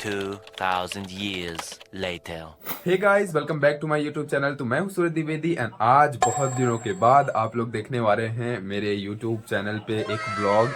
2000 years later. Hey guys, welcome back to my YouTube channel. तो मैं हूं सूरज Dwivedi and आज बहुत दिनों के बाद आप लोग देखने वाले हैं मेरे यूट्यूब चैनल पे एक ब्लॉग।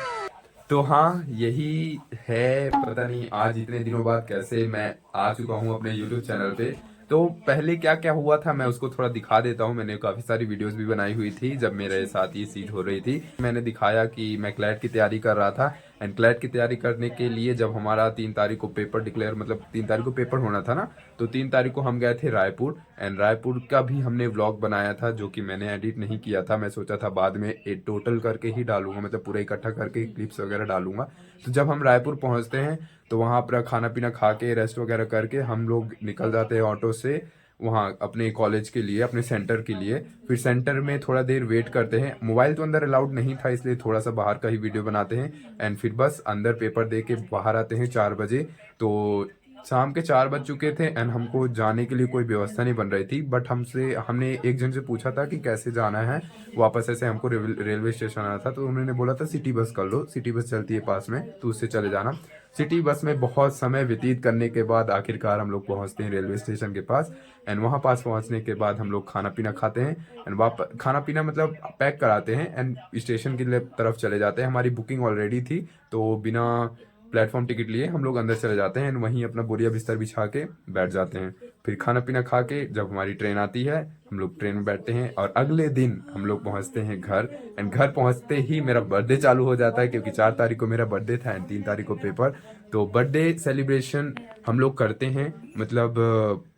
तो हाँ, यही है। पता नहीं आज इतने दिनों बाद कैसे मैं आ चुका हूँ अपने यूट्यूब चैनल पे। तो पहले क्या क्या हुआ था मैं उसको थोड़ा दिखा देता हूँ। मैंने काफ़ी सारी वीडियोस भी बनाई हुई थी जब मेरे साथ ये चीज़ हो रही थी। मैंने दिखाया कि मैं क्लैट की तैयारी कर रहा था एंड क्लैट की तैयारी करने के लिए जब हमारा 3 तारीख को पेपर डिक्लेयर, मतलब 3 तारीख को पेपर होना था ना, तो 3 तारीख को हम गए थे रायपुर एंड रायपुर का भी हमने व्लॉग बनाया था जो कि मैंने एडिट नहीं किया था। मैं सोचा था बाद में टोटल करके ही डालूंगा, मतलब पूरा इकट्ठा करके क्लिप्स वगैरह डालूंगा। तो जब हम रायपुर पहुंचते हैं तो वहाँ पर खाना पीना खा के रेस्ट वगैरह करके हम लोग निकल जाते हैं ऑटो से वहाँ अपने कॉलेज के लिए, अपने सेंटर के लिए। फिर सेंटर में थोड़ा देर वेट करते हैं। मोबाइल तो अंदर अलाउड नहीं था इसलिए थोड़ा सा बाहर का ही वीडियो बनाते हैं एंड फिर बस अंदर पेपर दे के बाहर आते हैं 4 बजे। तो शाम के 4 बज चुके थे एंड हमको जाने के लिए कोई व्यवस्था नहीं बन रही थी। बट हमने एक जन से पूछा था कि कैसे जाना है वापस। ऐसे हमको रेलवे स्टेशन आना था तो उन्होंने बोला था सिटी बस कर लो, सिटी बस चलती है पास में तो उससे चले जाना। सिटी बस में बहुत समय व्यतीत करने के बाद आखिरकार हम लोग पहुंचते हैं रेलवे स्टेशन के पास एंड वहाँ पास पहुंचने के बाद हम लोग खाना पीना खाते हैं एंड वापस खाना पीना मतलब पैक कराते हैं एंड स्टेशन की तरफ चले जाते हैं। हमारी बुकिंग ऑलरेडी थी तो बिना प्लेटफॉर्म टिकट लिए हम लोग अंदर चले जाते हैं एंड वहीं अपना बोरिया बिस्तर बिछा के बैठ जाते हैं। फिर खाना पीना खा के जब हमारी ट्रेन आती है हम लोग ट्रेन में बैठते हैं और अगले दिन हम लोग पहुंचते हैं घर एंड घर पहुंचते ही मेरा बर्थडे चालू हो जाता है क्योंकि 4 तारीख को मेरा बर्थडे था एंड 3 तारीख को पेपर। तो बर्थडे सेलिब्रेशन हम लोग करते हैं, मतलब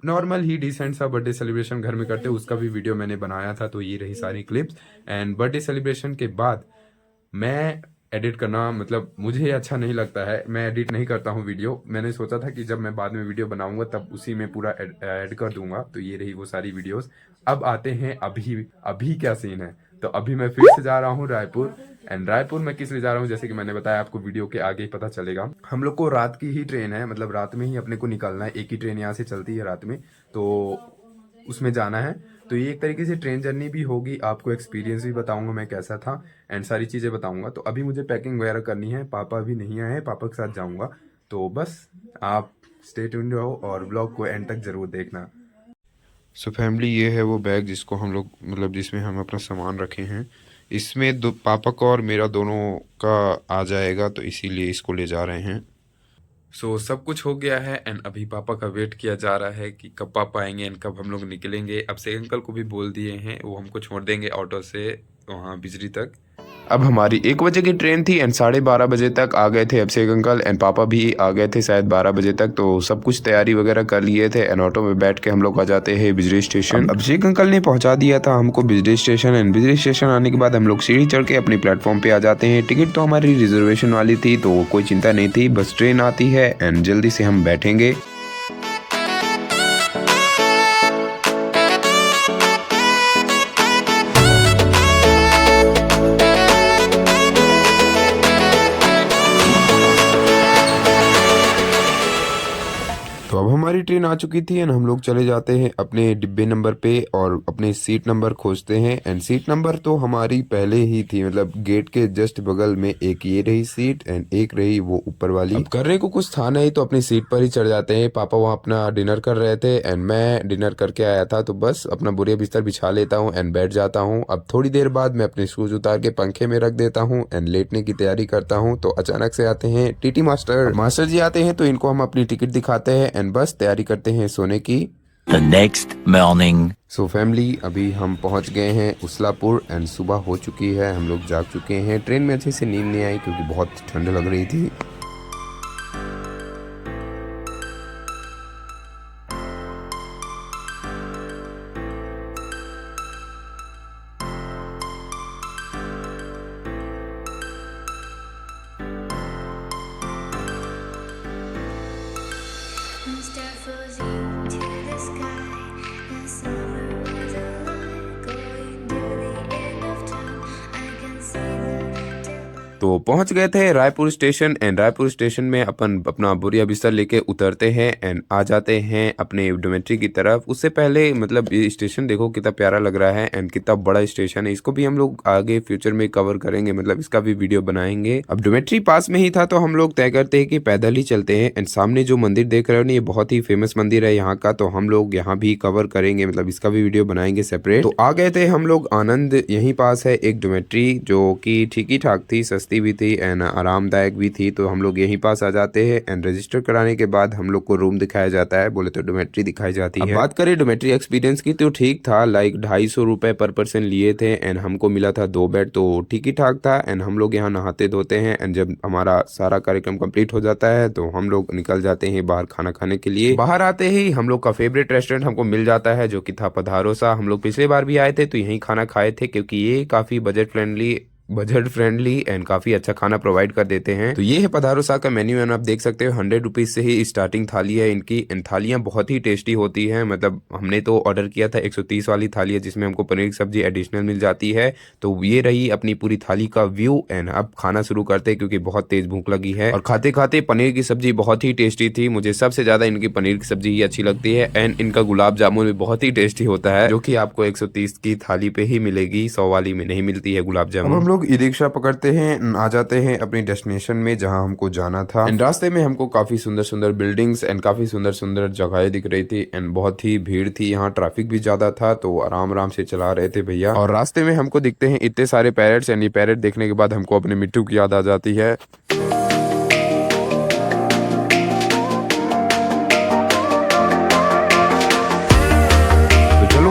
नॉर्मल ही डिसेंट सा बर्थडे सेलिब्रेशन घर में करते हैं। उसका भी वीडियो मैंने बनाया था। तो ये रही सारी क्लिप्स एंड बर्थडे सेलिब्रेशन के बाद मैं एडिट करना, मतलब मुझे अच्छा नहीं लगता है, मैं एडिट नहीं करता हूँ वीडियो। मैंने सोचा था कि जब मैं बाद में वीडियो बनाऊंगा तब उसी में पूरा ऐड कर दूंगा। तो ये रही वो सारी वीडियोस। अब आते हैं अभी अभी क्या सीन है। तो अभी मैं फिर से जा रहा हूँ रायपुर एंड रायपुर में किस लिए जा रहा हूँ जैसे कि मैंने बताया आपको वीडियो के आगे ही पता चलेगा। हम लोग को रात की ही ट्रेन है, मतलब रात में ही अपने को निकलना है। एक ही ट्रेन यहाँ से चलती है रात में तो उसमें जाना है। तो ये एक तरीके से ट्रेन जर्नी भी होगी, आपको एक्सपीरियंस भी बताऊंगा मैं कैसा था एंड सारी चीज़ें बताऊंगा। तो अभी मुझे पैकिंग वगैरह करनी है, पापा अभी नहीं आए हैं, पापा के साथ जाऊंगा। तो बस आप स्टे ट्यून्ड रहो और ब्लॉग को एंड तक ज़रूर देखना। सो फैमिली, ये है वो बैग जिसको हम लोग, मतलब जिसमें हम अपना सामान रखे हैं। इसमें दो पापा का और मेरा दोनों का आ जाएगा तो इसीलिए इसको ले जा रहे हैं। सब कुछ हो गया है एंड अभी पापा का वेट किया जा रहा है कि कब पापा आएंगे एंड कब हम लोग निकलेंगे। अब से अंकल को भी बोल दिए हैं, वो हमको छोड़ देंगे ऑटो से वहाँ बिजली तक। अब हमारी 1 बजे की ट्रेन थी एंड 12:30 बजे तक आ गए थे अभिषेक अंकल एंड पापा भी आ गए थे शायद 12 बजे तक। तो सब कुछ तैयारी वगैरह कर लिए थे एंड ऑटो में बैठ के हम लोग आ जाते हैं बिजली स्टेशन। अभिषेक अंकल ने पहुंचा दिया था हमको बिजली स्टेशन एंड बिजली स्टेशन आने के बाद हम लोग सीढ़ी चढ़ के अपनी प्लेटफॉर्म पे आ जाते हैं। टिकट तो हमारी रिजर्वेशन वाली थी तो कोई चिंता नहीं थी, बस ट्रेन आती है एंड जल्दी से हम बैठेंगे। तो अब हमारी ट्रेन आ चुकी थी एंड हम लोग चले जाते हैं अपने डिब्बे नंबर पे और अपने सीट नंबर खोजते हैं एंड सीट नंबर तो हमारी पहले ही थी, मतलब गेट के जस्ट बगल में एक ये रही सीट एंड एक रही वो ऊपर वाली। अब करने को कुछ था नहीं तो अपनी सीट पर ही चढ़ जाते हैं। पापा वहाँ अपना डिनर कर रहे थे एंड मैं डिनर करके आया था तो बस अपना बोरिया बिस्तर बिछा लेता हूँ एंड बैठ जाता हूँ। अब थोड़ी देर बाद मैं अपने शूज उतार के पंखे में रख देता हूँ एंड लेटने की तैयारी करता हूँ। तो अचानक से आते हैं टीटी मास्टर जी आते हैं तो इनको हम अपनी टिकट दिखाते हैं एंड बस तैयारी करते हैं सोने की। The next morning. So family, अभी हम पहुंच गए हैं उसलापुर एंड सुबह हो चुकी है, हम लोग जाग चुके हैं। ट्रेन में अच्छे से नींद नहीं आई क्योंकि बहुत ठंड लग रही थी। तो तो पहुंच गए थे Raipur station and Raipur station में अपन अपना बोरिया बिस्तर लेके उतरते हैं एंड आ जाते हैं अपने डोमेट्री की तरफ। उससे पहले मतलब ये स्टेशन देखो कितना प्यारा लग रहा है एंड कितना बड़ा स्टेशन है। इसको भी हम लोग आगे फ्यूचर में कवर करेंगे, मतलब इसका भी वीडियो बनाएंगे। अब डोमेट्री पास में ही था तो हम लोग तय करते हैं कि पैदल ही चलते हैं एंड सामने जो मंदिर देख रहे हो ना, ये बहुत ही फेमस मंदिर है यहाँ का, तो हम लोग यहाँ भी कवर करेंगे, मतलब इसका भी वीडियो बनाएंगे सेपरेट। तो आ गए थे हम लोग आनंद, यहीं पास है एक डोमेट्री जो कि ठीक ही ठाक थी, सस्ती भी थी एंड आरामदायक भी थी। तो हम लोग यहीं पास आ जाते हैं एंड रजिस्टर कराने के बाद हम लोग को रूम दिखाया जाता है, बोले तो डोमेट्री दिखाई जाती है। बात करें डोमेट्री एक्सपीरियंस की तो ठीक था, लाइक 250 रुपए पर पर्सन लिए थे एंड हमको मिला था 2 बेड, तो ठीक ही ठाक था। एंड हम लोग यहाँ नहाते धोते हैं एंड जब हमारा सारा कार्यक्रम कंप्लीट हो जाता है तो हम लोग निकल जाते हैं बाहर खाना खाने के लिए। बाहर आते ही हम लोग का फेवरेट रेस्टोरेंट हमको मिल जाता है जो कि था पधारोसा। हम लोग पिछले बार भी आए थे तो यहीं खाना खाए थे क्योंकि ये काफी बजट फ्रेंडली एंड काफी अच्छा खाना प्रोवाइड कर देते हैं। तो ये है पधारोसा का मेन्यू एंड आप देख सकते हो 100 रुपीज से ही स्टार्टिंग थाली है इनकी एंड थालियां बहुत ही टेस्टी होती हैं। मतलब हमने तो ऑर्डर किया था 130 वाली थाली है जिसमें हमको पनीर की सब्जी एडिशनल मिल जाती है। तो ये रही अपनी पूरी थाली का व्यू एंड अब खाना शुरू करते हैं क्योंकि बहुत तेज भूख लगी है। और खाते खाते पनीर की सब्जी बहुत ही टेस्टी थी, मुझे सबसे ज्यादा इनकी पनीर की सब्जी ही अच्छी लगती है एंड इनका गुलाब जामुन भी बहुत ही टेस्टी होता है जो कि आपको 130 की थाली पे ही मिलेगी, 100 वाली में नहीं मिलती है गुलाब जामुन। हम लोग ई रिक्शा पकड़ते हैं, आ जाते हैं अपनी डेस्टिनेशन में जहां हमको जाना था एंड रास्ते में हमको काफी सुंदर सुंदर बिल्डिंग्स एंड काफी सुंदर सुंदर जगहें दिख रही थी एंड बहुत ही भीड़ थी, यहाँ ट्रैफिक भी ज्यादा था तो आराम आराम से चला रहे थे भैया। और रास्ते में हमको दिखते हैं इतने सारे पैरेट्स एंड ये पैरेट देखने के बाद हमको अपने मिट्टू की याद आ जाती है।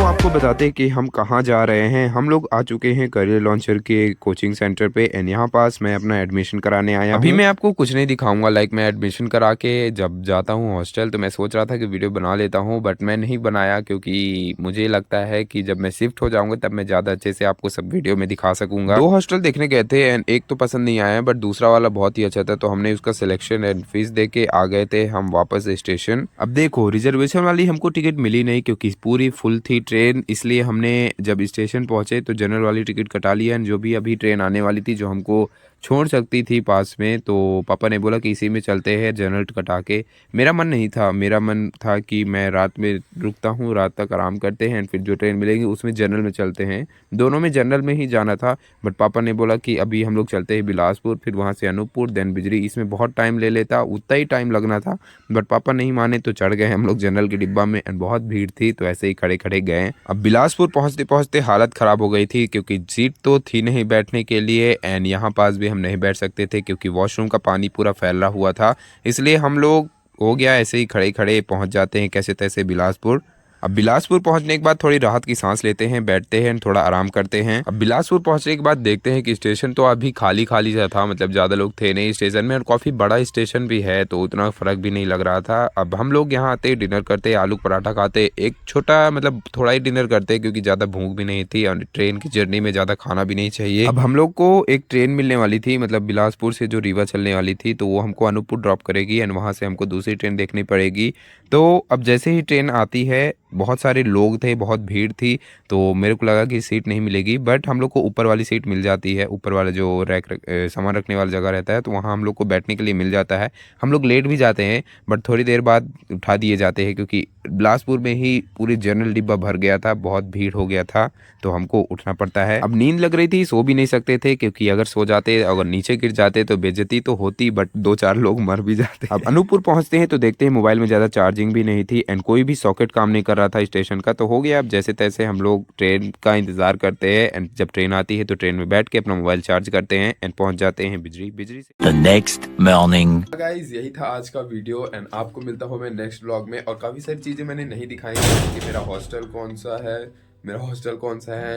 आपको बताते हैं कि हम कहाँ जा रहे हैं। हम लोग आ चुके हैं करियर लॉन्चर के कोचिंग सेंटर पे एंड यहाँ पास मैं अपना एडमिशन कराने आया। अभी मैं आपको कुछ नहीं दिखाऊंगा, लाइक मैं एडमिशन करा के जब जाता हूँ हॉस्टल तो मैं सोच रहा था कि वीडियो बना लेता हूँ बट मैं नहीं बनाया क्योंकि मुझे लगता है कि जब मैं शिफ्ट हो जाऊंगा तब मैं ज़्यादा अच्छे से आपको सब वीडियो में दिखा सकूंगा। 2 हॉस्टल देखने गए थे एंड एक तो पसंद नहीं आया बट दूसरा वाला बहुत ही अच्छा था तो हमने उसका सिलेक्शन एंड फीस दे के आ गए थे हम वापस स्टेशन। अब देखो रिजर्वेशन वाली हमको टिकट मिली नहीं क्योंकि पूरी फुल थी ट्रेन, इसलिए हमने जब स्टेशन पहुंचे तो जनरल वाली टिकट कटा लिया। जो भी अभी ट्रेन आने वाली थी जो हमको छोड़ सकती थी पास में, तो पापा ने बोला कि इसी में चलते हैं जनरल कटा के। मेरा मन नहीं था, मेरा मन था कि मैं रात में रुकता हूँ, रात तक आराम करते हैं फिर जो ट्रेन मिलेगी उसमें जनरल में चलते हैं। दोनों में जनरल में ही जाना था बट पापा ने बोला कि अभी हम लोग चलते हैं बिलासपुर, फिर वहाँ से अनूपपुर देन बिजरी, इसमें बहुत टाइम ले लेता, उतना ही टाइम लगना था बट पापा नहीं माने तो चढ़ गए हम लोग जनरल के डिब्बा में एंड बहुत भीड़ थी तो ऐसे ही खड़े खड़े गए। अब बिलासपुर पहुँचते पहुँचते हालत ख़राब हो गई थी क्योंकि सीट तो थी नहीं बैठने के लिए एंड यहाँ पास भी हम नहीं बैठ सकते थे क्योंकि वॉशरूम का पानी पूरा फैला हुआ था, इसलिए हम लोग हो गया ऐसे ही खड़े खड़े पहुंच जाते हैं कैसे तैसे बिलासपुर। अब बिलासपुर पहुंचने के बाद थोड़ी राहत की सांस लेते हैं, बैठते हैं थोड़ा आराम करते हैं। अब बिलासपुर पहुंचने के बाद देखते हैं कि स्टेशन तो अभी खाली खाली सा था, मतलब ज़्यादा लोग थे नहीं स्टेशन में और काफ़ी बड़ा स्टेशन भी है तो उतना फ़र्क भी नहीं लग रहा था। अब हम लोग यहाँ आते डिनर करते, आलू पराठा खाते, एक छोटा मतलब थोड़ा ही डिनर करते क्योंकि ज़्यादा भूख भी नहीं थी और ट्रेन की जर्नी में ज़्यादा खाना भी नहीं चाहिए। अब हम लोग को एक ट्रेन मिलने वाली थी, मतलब बिलासपुर से जो रीवा चलने वाली थी तो वो हमको अनूपपुर ड्रॉप करेगी एंड वहाँ से हमको दूसरी ट्रेन देखनी पड़ेगी। तो अब जैसे ही ट्रेन आती है बहुत सारे लोग थे, बहुत भीड़ थी तो मेरे को लगा कि सीट नहीं मिलेगी बट हम लोग को ऊपर वाली सीट मिल जाती है, ऊपर वाला जो सामान रखने वाला जगह रहता है तो वहाँ हम लोग को बैठने के लिए मिल जाता है। हम लोग लेट भी जाते हैं बट थोड़ी देर बाद उठा दिए जाते हैं क्योंकि बिलासपुर में ही पूरी जनरल डिब्बा भर गया था, बहुत भीड़ हो गया था तो हमको उठना पड़ता है। अब नींद लग रही थी, सो भी नहीं सकते थे क्योंकि अगर सो जाते, अगर नीचे गिर जाते तो बेइज्जती तो होती बट 2-4 लोग मर भी जाते। अब अनूपपुर पहुंचते हैं तो देखते हैं मोबाइल में ज़्यादा चार्जिंग भी नहीं थी एंड कोई भी सॉकेट काम नहीं कर रहा था स्टेशन का, तो हो गया अब जैसे तैसे हम लोग ट्रेन का इंतजार करते हैं एंड जब ट्रेन आती है तो ट्रेन में बैठ के अपना मोबाइल चार्ज करते हैं एंड पहुंच जाते हैं बिजरी से। The next morning. गाइस यही था आज का वीडियो एंड आपको मिलता हूँ मैं नेक्स्ट व्लॉग में। और काफ़ी सारी चीज़ें मैंने नहीं दिखाई कि मेरा हॉस्टल कौन सा है,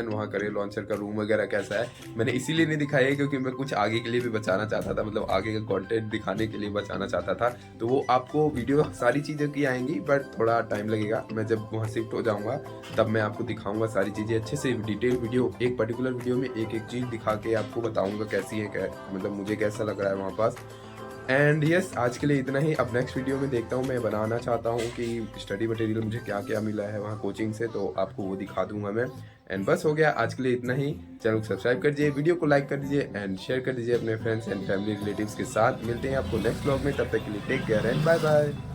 वहाँ करियर लॉन्चर का रूम वगैरह कैसा है, मैंने इसीलिए नहीं दिखाया है क्योंकि मैं कुछ आगे के लिए भी बचाना चाहता था, मतलब आगे का कंटेंट दिखाने के लिए बचाना चाहता था। तो वो आपको वीडियो सारी चीज़ें की आएंगी बट थोड़ा टाइम लगेगा, मैं जब वहाँ शिफ्ट हो जाऊँगा तब मैं आपको दिखाऊँगा सारी चीज़ें अच्छे से, डिटेल वीडियो, एक पर्टिकुलर वीडियो में एक एक चीज़ दिखा के आपको बताऊँगा कैसी है, मतलब मुझे कैसा लग रहा है वहाँ पास। एंड यस, आज के लिए इतना ही। अब नेक्स्ट वीडियो में देखता हूँ, मैं बनाना चाहता हूँ कि स्टडी मटेरियल मुझे क्या क्या मिला है वहाँ कोचिंग से, तो आपको वो दिखा दूंगा मैं। एंड बस हो गया आज के लिए इतना ही। चैनल को सब्सक्राइब कर दीजिए, वीडियो को लाइक कर दीजिए एंड शेयर कर दीजिए अपने फ्रेंड्स एंड फैमिली रिलेटिव्स के साथ। मिलते हैं आपको नेक्स्ट ब्लॉग में, तब तक के लिए take care and bye bye.